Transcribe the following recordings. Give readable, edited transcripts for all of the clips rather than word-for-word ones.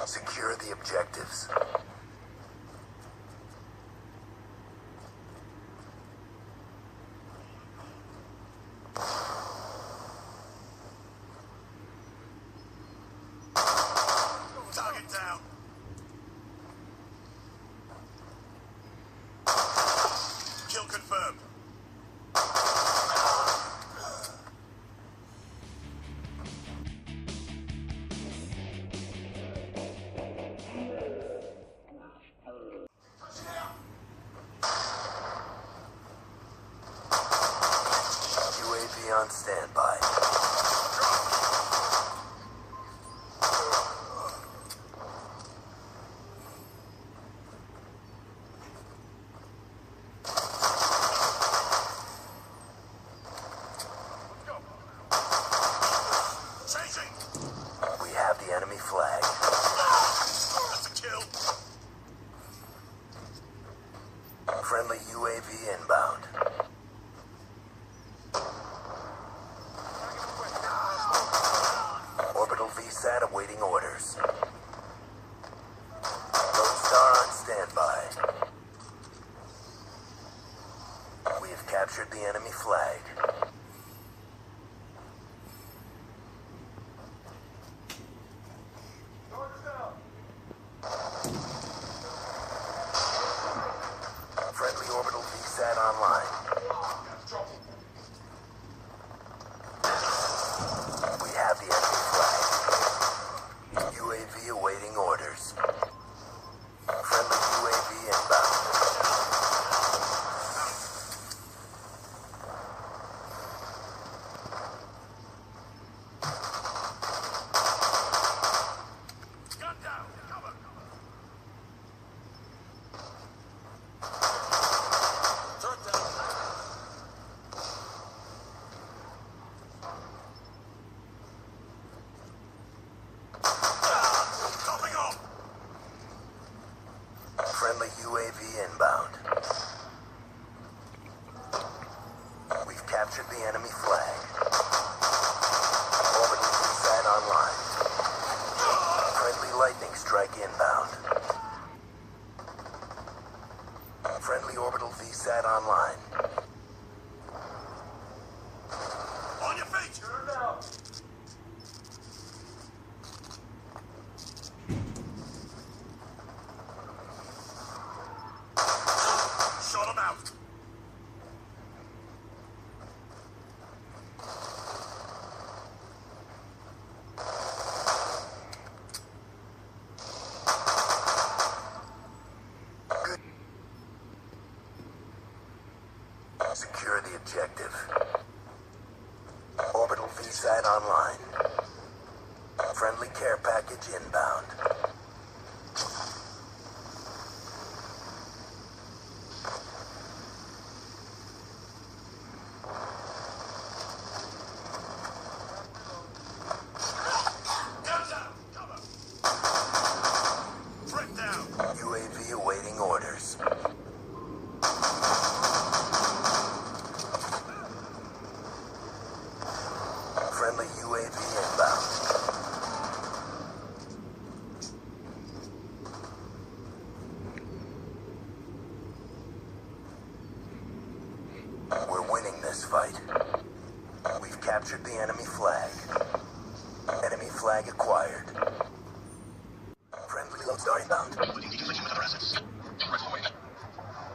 Secure the objectives. Target down. Kill confirmed. UAV on standby. We have the enemy flag. That's a kill. Friendly UAV inbound. Orbital VSAT awaiting orders. Lone Star on standby. We have captured the enemy flag. Friendly orbital VSAT online. We have the enemy flag. UAV awaiting orders. Friendly UAV inbound. Gun down. Cover. Turret down. Topping off. Friendly UAV inbound. We've captured the enemy flag. Orbital VSAT online. Friendly lightning strike inbound. Friendly orbital VSAT online. On your feet. Shot him out. Good. Secure the objective. Orbital VSAT online. Friendly care package inbound. Guns out. Cover. Threat down. UAV awaiting orders. Friendly UAV inbound. We're winning this fight. We've captured the enemy flag. Enemy flag acquired. Friendly Lone Star inbound. Putting decommission with other assets. Rifle away.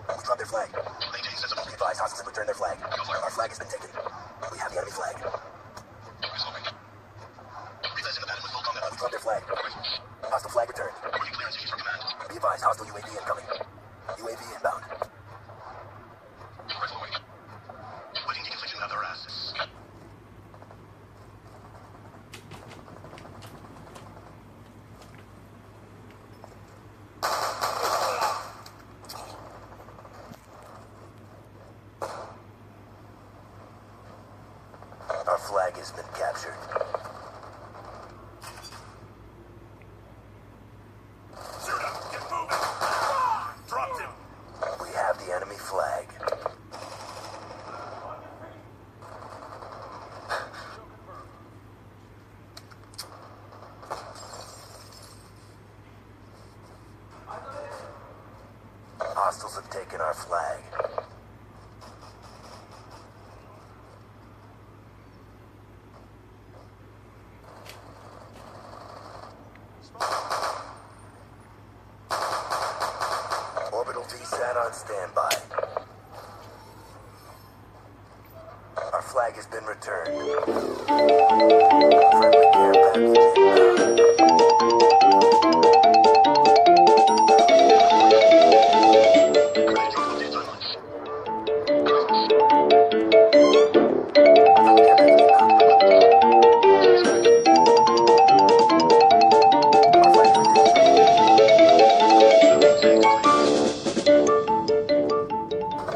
We dropped their flag. Maintain sensible. Be advised, hostiles have returned their flag. Our flag has been taken. We have the enemy flag. Resolving. Replacing the pattern with full combat. We dropped their flag. Hostile flag returned. Working clearance issues from command. Be advised, hostile UAV incoming. UAV inbound. Rifle away. Waiting decommission with other assets. Our flag has been captured. Shoot him! Get moving! Dropped him! We have the enemy flag. have taken our flag. Orbital VSAT on standby. Our flag has been returned. Friendly care package inbound.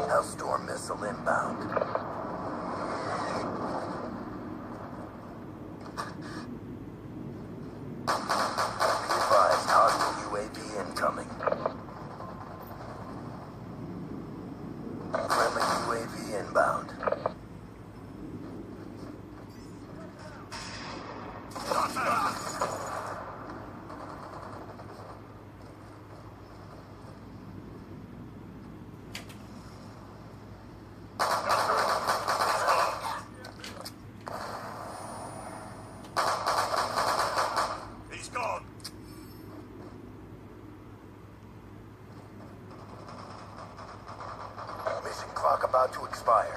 Hellstorm missile inbound. Be advised, hostile UAV incoming. Friendly UAV inbound. He's gone. Mission clock about to expire.